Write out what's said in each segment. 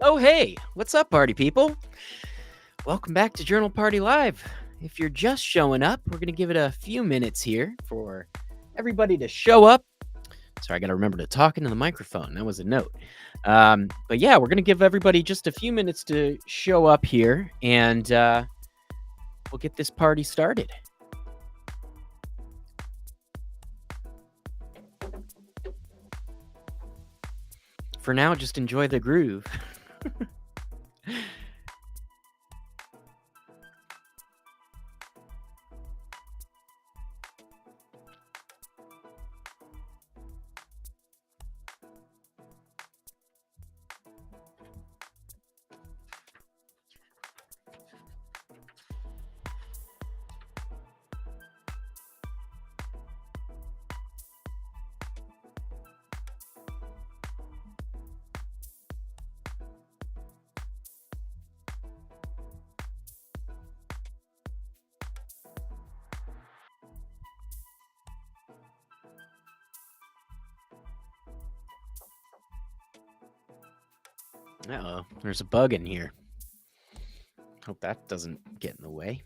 Oh, hey, what's up, party people? Welcome back to Journal Party Live. If you're just showing up, we're going to give it a few minutes here for everybody to show up. Sorry, I got to remember to talk into the microphone. That was a note. But yeah, we're going to give everybody just a few minutes to show up here, and we'll get this party started. For now, just enjoy the groove. Uh-oh, there's a bug in here. Hope that doesn't get in the way.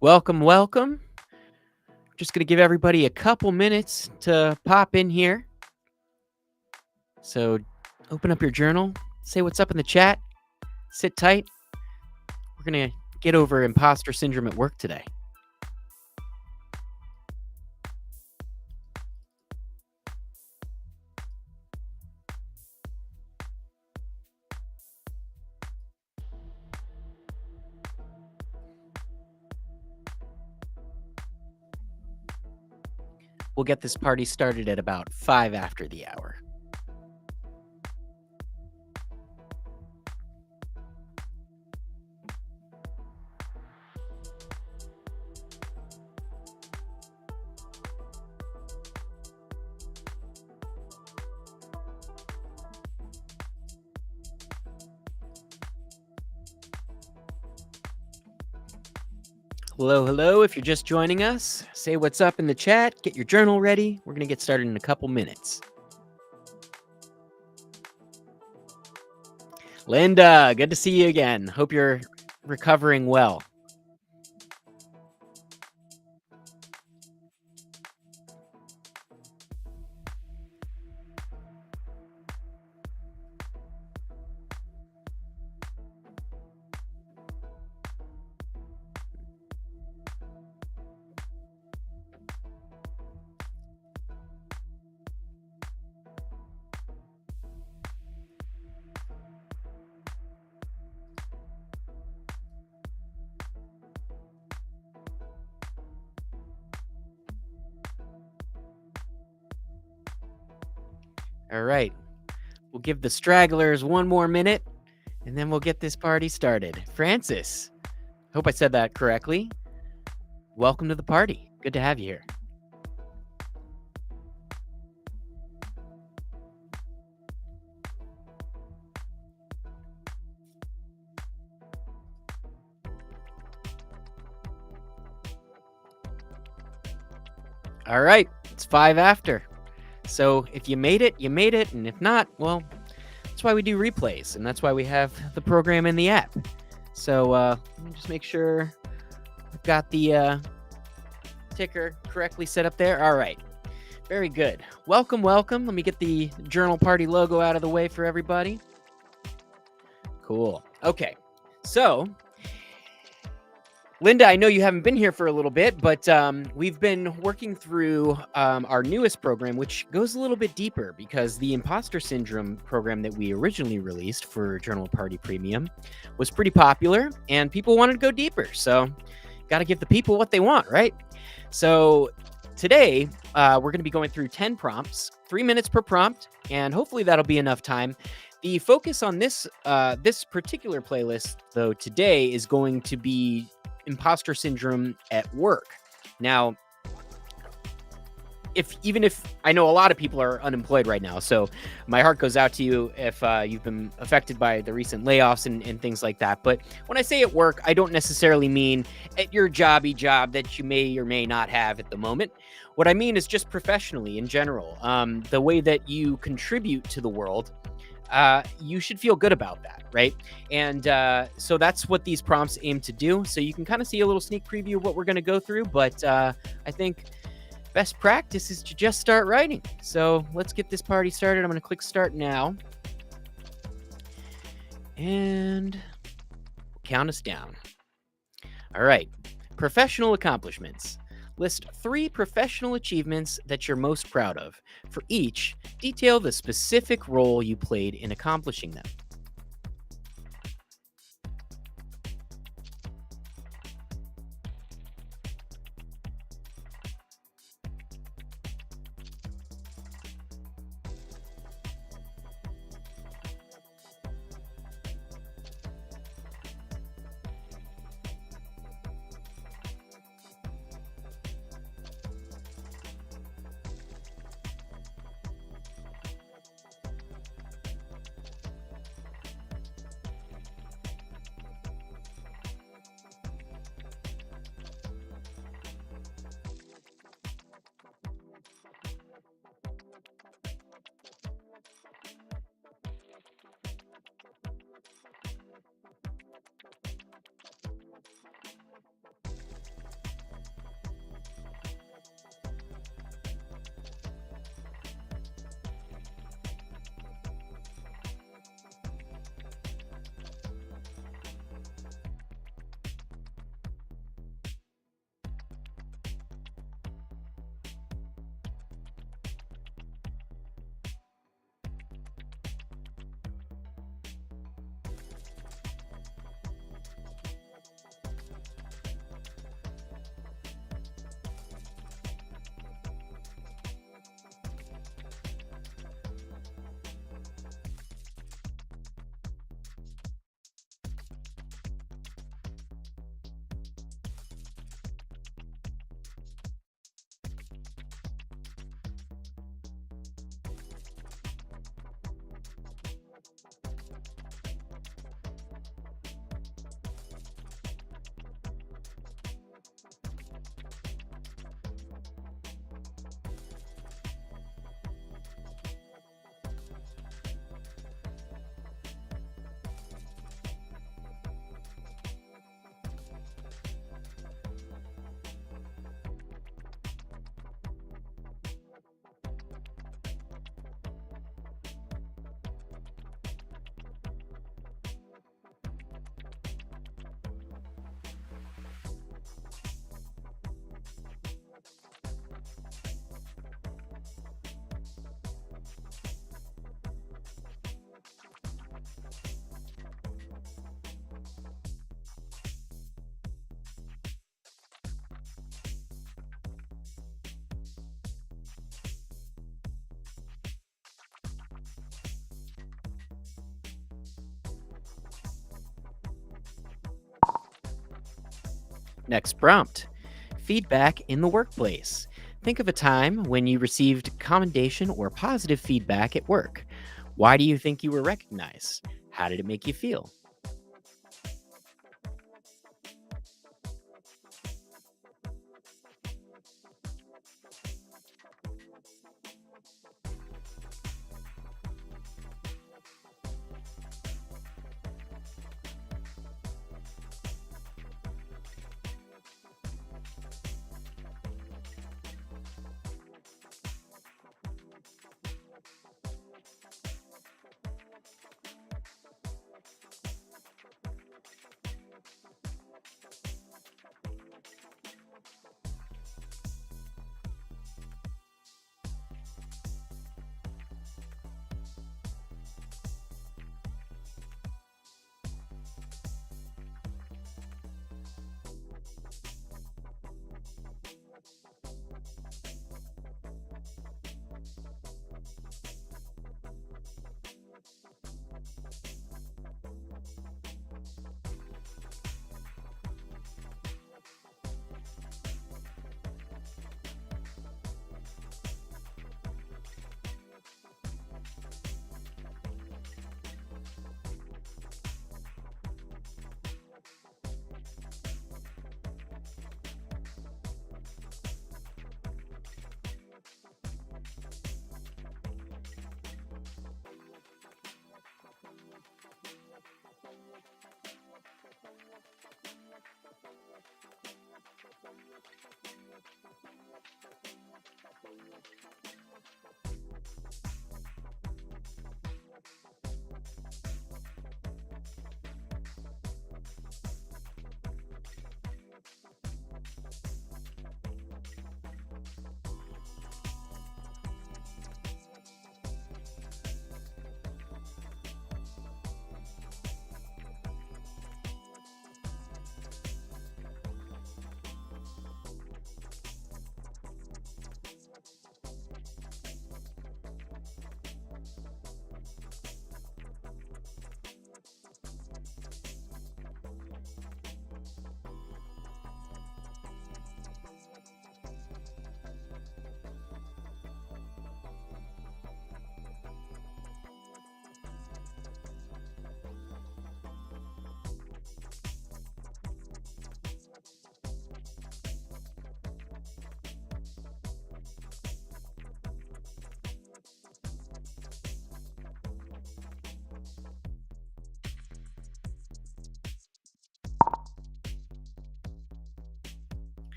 Welcome, welcome. Just going to give everybody a couple minutes to pop in here. So open up your journal, say what's up in the chat, sit tight. We're going to get over imposter syndrome at work today. We'll get this party started at about 5 after the hour. Hello, hello. If you're just joining us, say what's up in the chat, get your journal ready. We're going to get started in a couple minutes. Linda, good to see you again. Hope you're recovering well. All right, we'll give the stragglers one more minute, and then we'll get this party started. Francis, hope I said that correctly. Welcome to the party. Good to have you here. All right, it's 5 after. So if you made it, you made it. And if not, well, that's why we do replays. And that's why we have the program in the app. So let me just make sure I've got the ticker correctly set up there. All right. Very good. Welcome, welcome. Let me get the Journal Party logo out of the way for everybody. Cool. Okay. So Linda, I know you haven't been here for a little bit, but we've been working through our newest program, which goes a little bit deeper because the Imposter Syndrome program that we originally released for Journal Party Premium was pretty popular and people wanted to go deeper. So, got to give the people what they want, right? So, today we're going to be going through 10 prompts, 3 minutes per prompt, and hopefully that'll be enough time. The focus on this particular playlist, though, today is going to be imposter syndrome at work. Now, even if I know a lot of people are unemployed right now, so my heart goes out to you if you've been affected by the recent layoffs and things like that. But when I say at work, I don't necessarily mean at your jobby job that you may or may not have at the moment. What I mean is just professionally in general, the way that you contribute to the world. You should feel good about that, right? And so that's what these prompts aim to do. So you can kind of see a little sneak preview of what we're going to go through, but I think best practice is to just start writing. So let's get this party started. I'm going to click start now. And count us down. All right. Professional accomplishments. List 3 professional achievements that you're most proud of. For each, detail the specific role you played in accomplishing them. Next prompt. Feedback in the workplace. Think of a time when you received commendation or positive feedback at work. Why do you think you were recognized? How did it make you feel?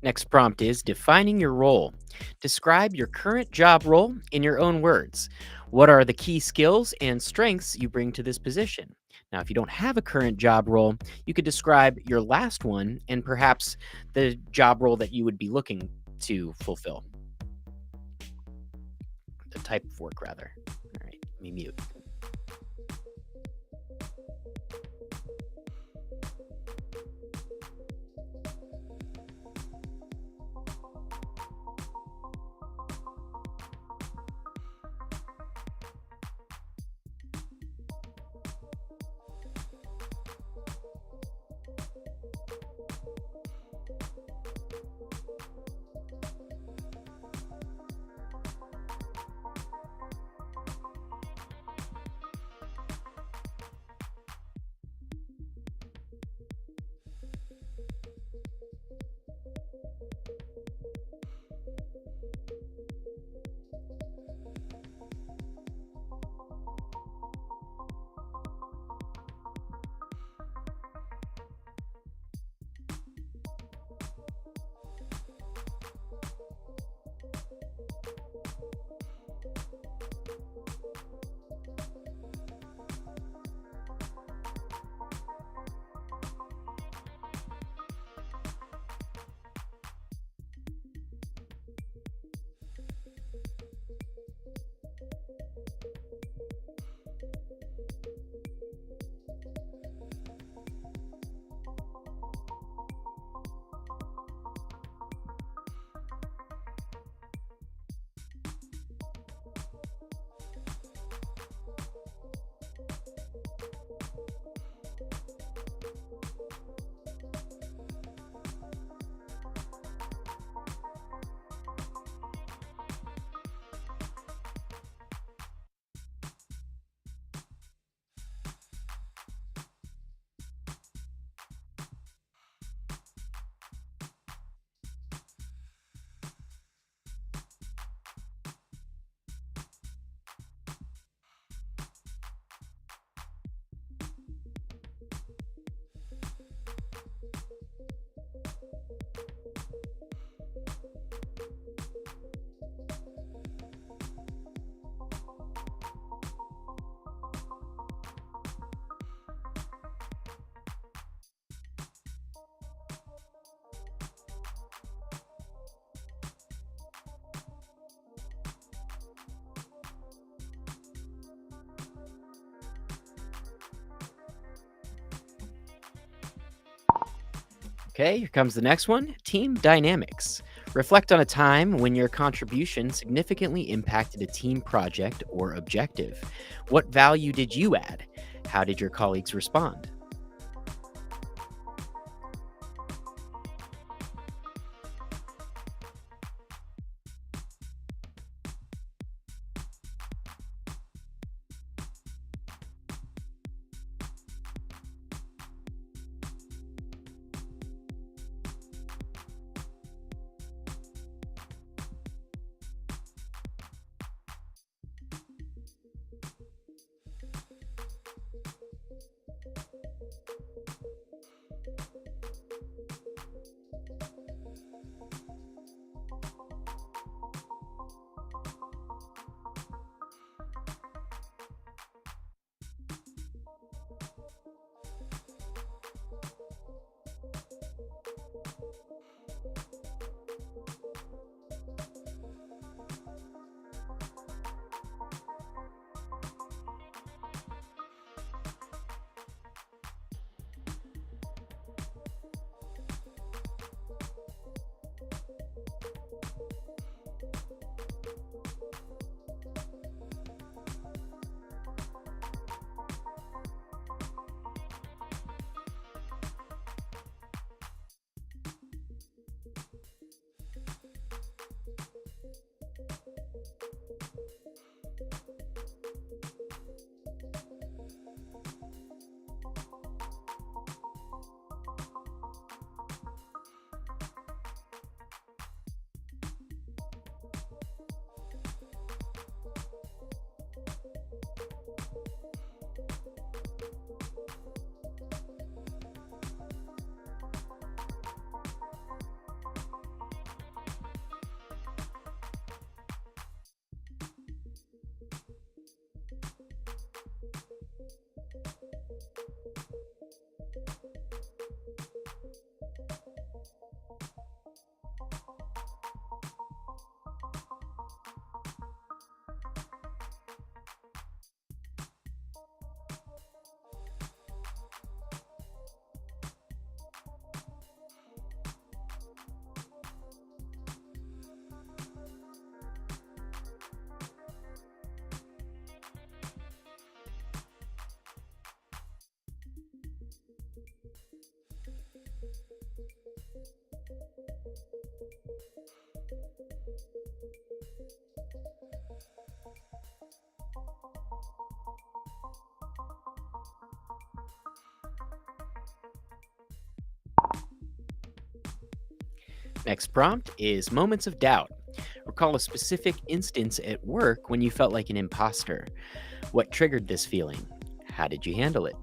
Next prompt is defining your role. Describe your current job role in your own words. What are the key skills and strengths you bring to this position? Now, if you don't have a current job role, you could describe your last one and perhaps the job role that you would be looking to fulfill. The type of work, rather. All right, let me mute. Okay, here comes the next one, team dynamics. Reflect on a time when your contribution significantly impacted a team project or objective. What value did you add? How did your colleagues respond? Next prompt is moments of doubt. Recall a specific instance at work when you felt like an imposter. What triggered this feeling? How did you handle it?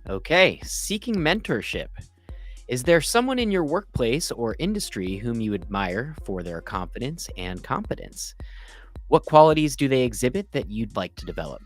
Okay, seeking mentorship. Is there someone in your workplace or industry whom you admire for their confidence and competence? What qualities do they exhibit that you'd like to develop?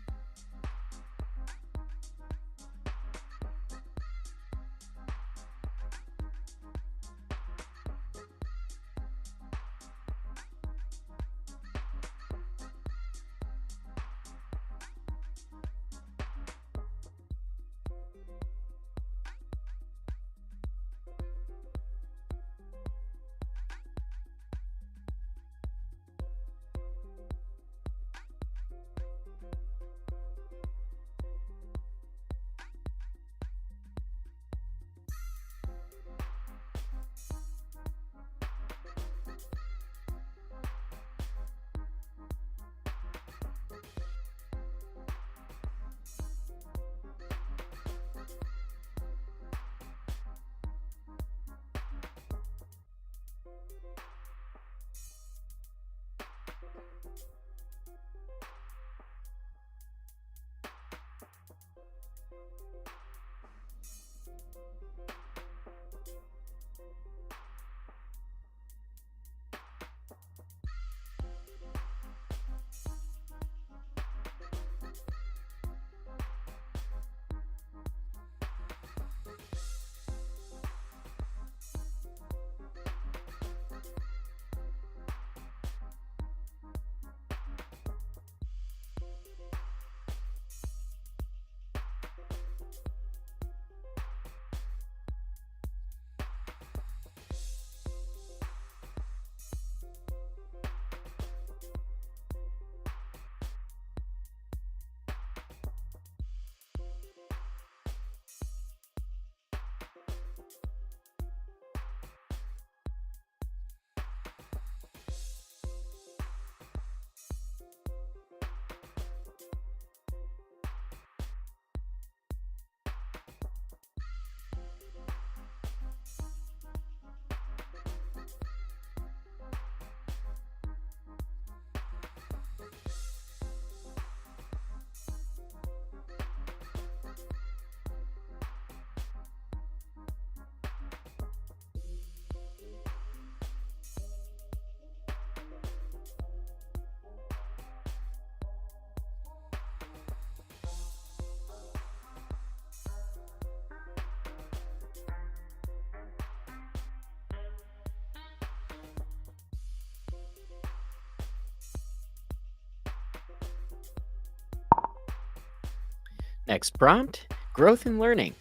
Next prompt, growth and learning.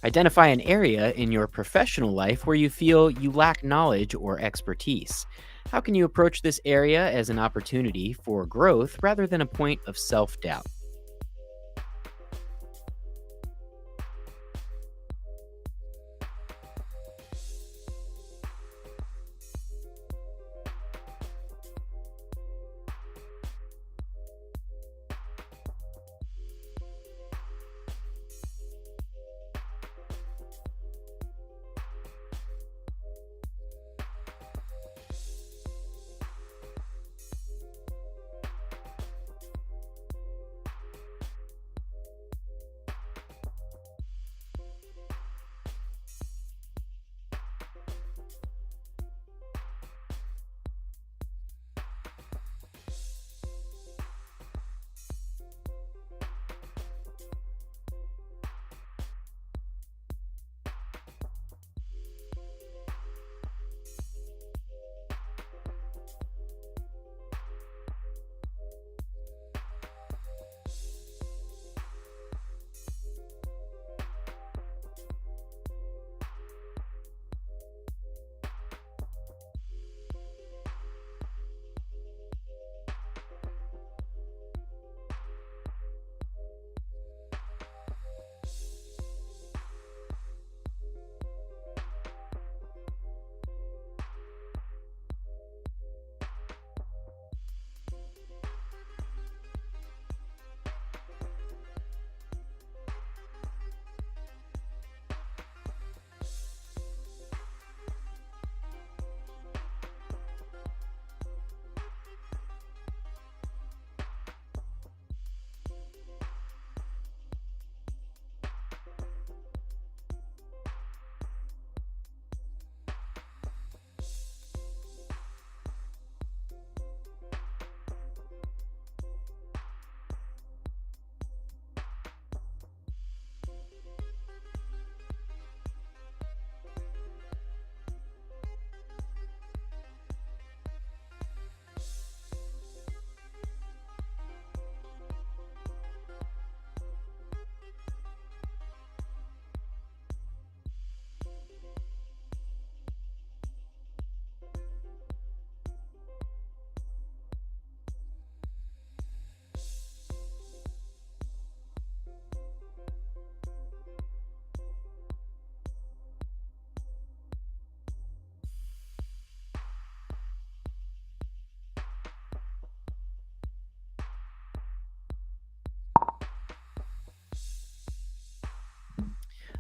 Identify an area in your professional life where you feel you lack knowledge or expertise. How can you approach this area as an opportunity for growth rather than a point of self doubt?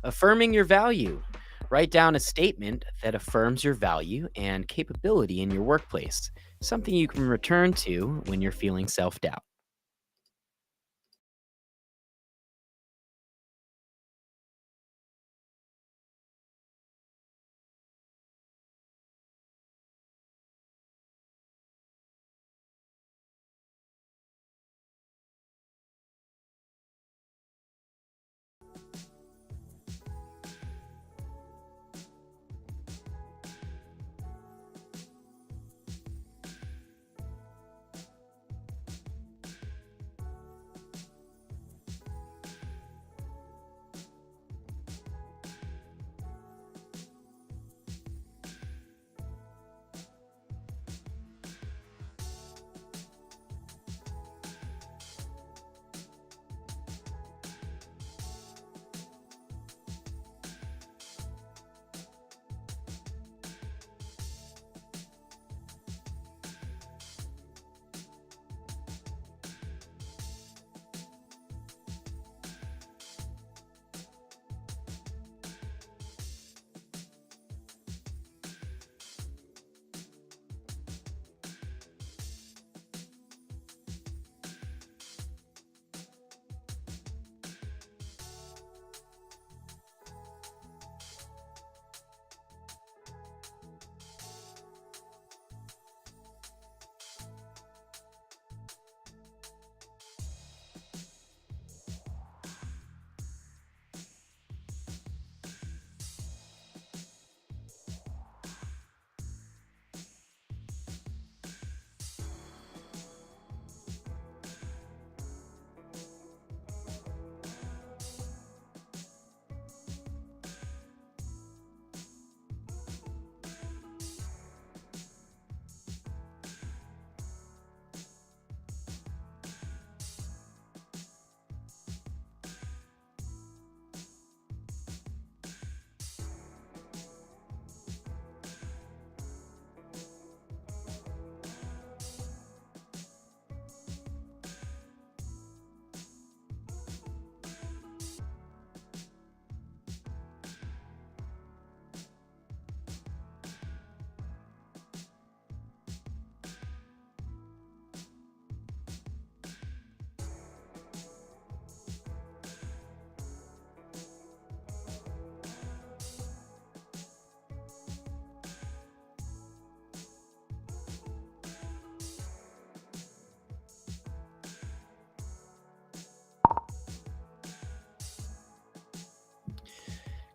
Affirming your value. Write down a statement that affirms your value and capability in your workplace, something you can return to when you're feeling self doubt.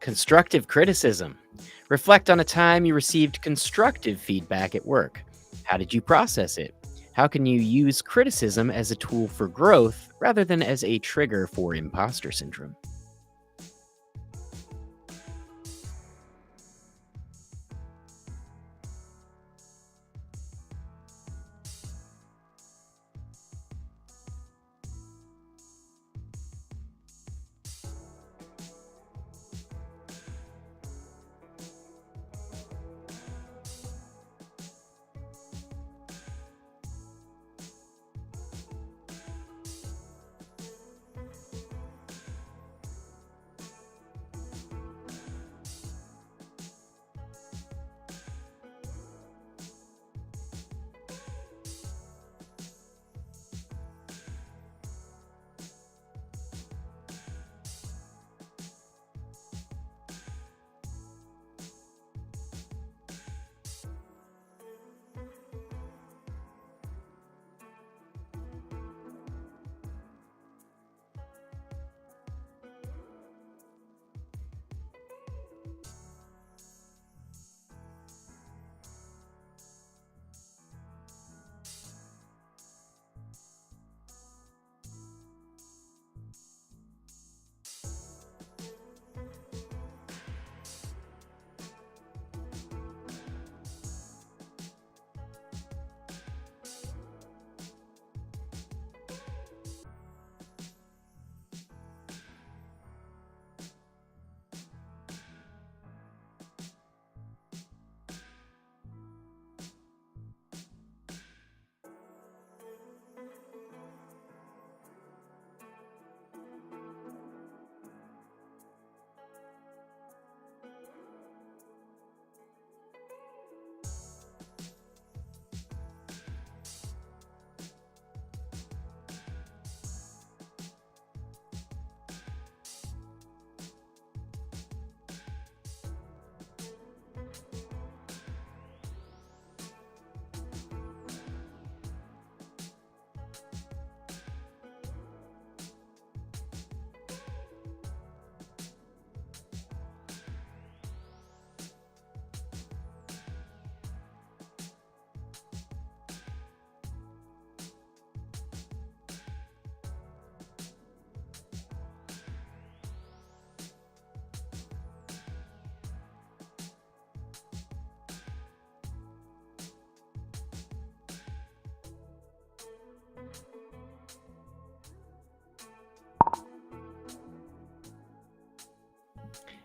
Constructive criticism. Reflect on a time you received constructive feedback at work. How did you process it? How can you use criticism as a tool for growth rather than as a trigger for imposter syndrome?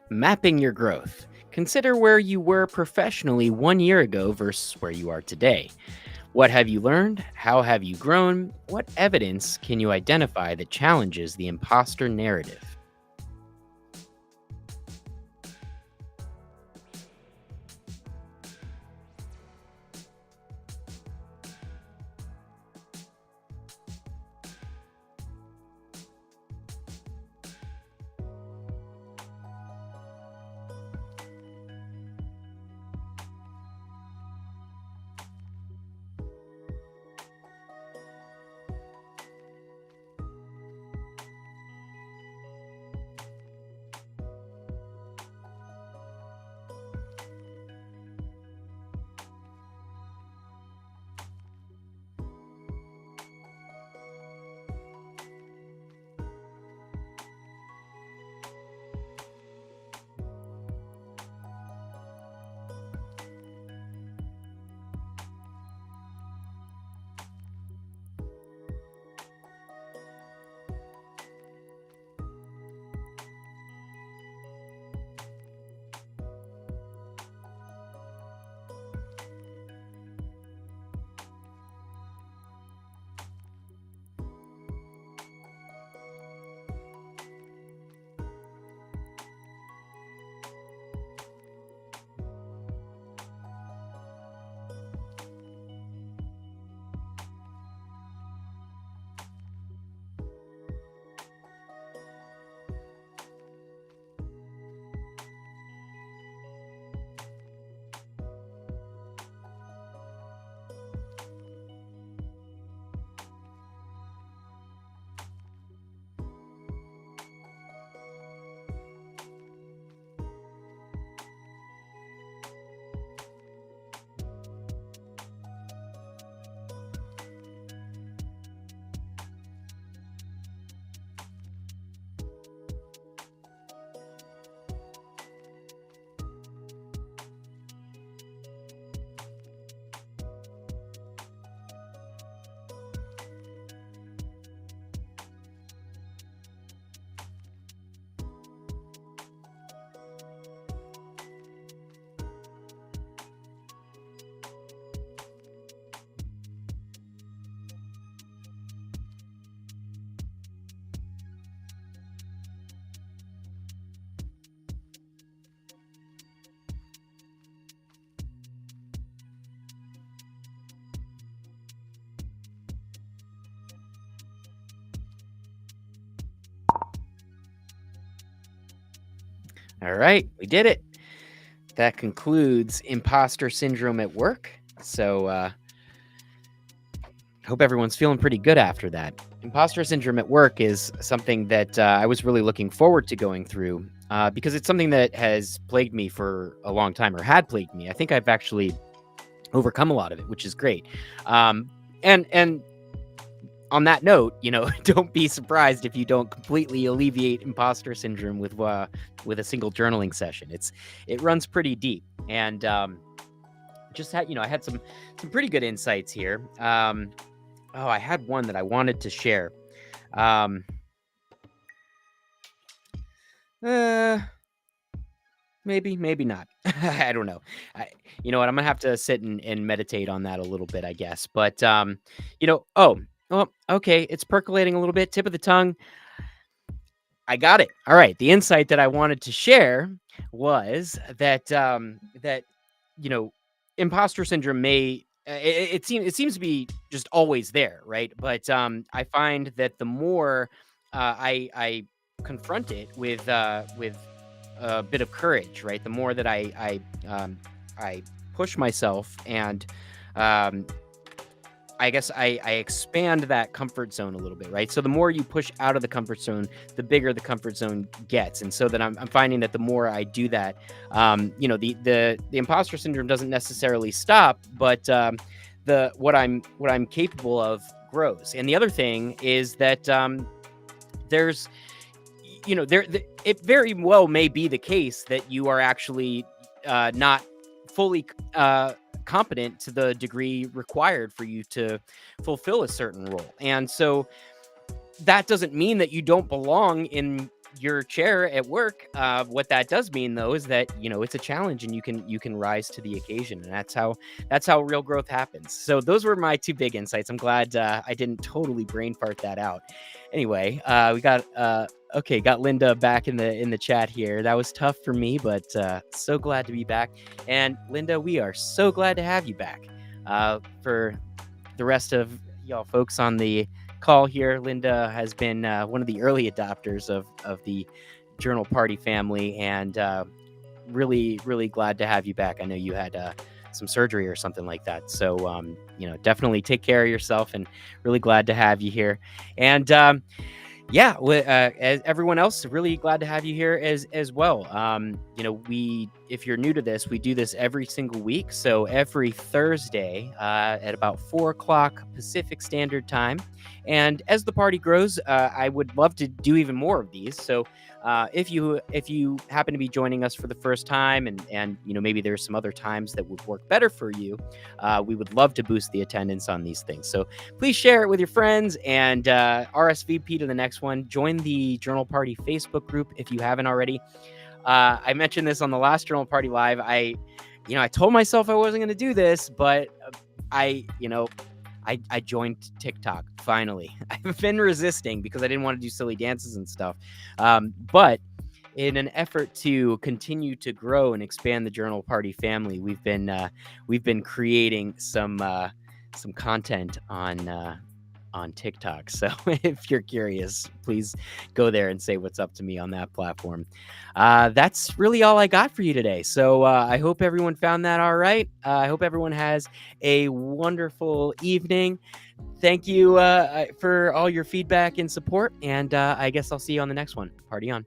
Mapping your growth. Consider where you were professionally 1 year ago versus where you are today. What have you learned? How have you grown? What evidence can you identify that challenges the imposter narrative? All right, we did it. That concludes Imposter Syndrome at work. So, hope everyone's feeling pretty good after that. Imposter syndrome at work is something that I was really looking forward to going through because it's something that has plagued me for a long time, or had plagued me. I think I've actually overcome a lot of it, which is great. And on that note, don't be surprised if you don't completely alleviate imposter syndrome with a single journaling session. It runs pretty deep, and just had I had some pretty good insights here. Oh, I had one that I wanted to share. Um, uh, maybe not. I don't know. You know what? I'm gonna have to sit and meditate on that a little bit, I guess. But oh, okay. It's percolating a little bit. Tip of the tongue. I got it. All right. The insight that I wanted to share was that you know, imposter syndrome may it seems to be just always there, right? But I find that the more I confront it with a bit of courage, right? The more that I push myself and um, I guess I expand that comfort zone a little bit, right? So the more you push out of the comfort zone, the bigger the comfort zone gets, and so that I'm finding that the more I do that, the imposter syndrome doesn't necessarily stop, but the what I'm capable of grows. And the other thing is that there's it very well may be the case that you are actually not fully competent to the degree required for you to fulfill a certain role. And so that doesn't mean that you don't belong in your chair at work. What that does mean, though, is that it's a challenge, and you can rise to the occasion, and that's how real growth happens. So those were my two big insights. I'm glad I didn't totally brain fart that out. Anyway, we got got Linda back in the chat here. That was tough for me, but so glad to be back. And Linda, we are so glad to have you back. For the rest of y'all folks on the call here, Linda has been one of the early adopters of the Journal Party family, and really, really glad to have you back. I know you had some surgery or something like that. So, definitely take care of yourself, and really glad to have you here. And as everyone else, really glad to have you here as well. If you're new to this, we do this every single week. So every Thursday at about 4 o'clock Pacific Standard Time. And as the party grows, I would love to do even more of these. So if you happen to be joining us for the first time, and maybe there's some other times that would work better for you, we would love to boost the attendance on these things. So please share it with your friends, and RSVP to the next one. Join the Journal Party Facebook group if you haven't already. I mentioned this on the last Journal Party Live. I told myself I wasn't going to do this, but I joined TikTok finally. I've been resisting because I didn't want to do silly dances and stuff. But in an effort to continue to grow and expand the Journal Party family, we've been creating some content on TikTok. So if you're curious, please go there and say what's up to me on that platform. That's really all I got for you today. So I hope everyone found that all right. I hope everyone has a wonderful evening. Thank you for all your feedback and support. And I guess I'll see you on the next one. Party on.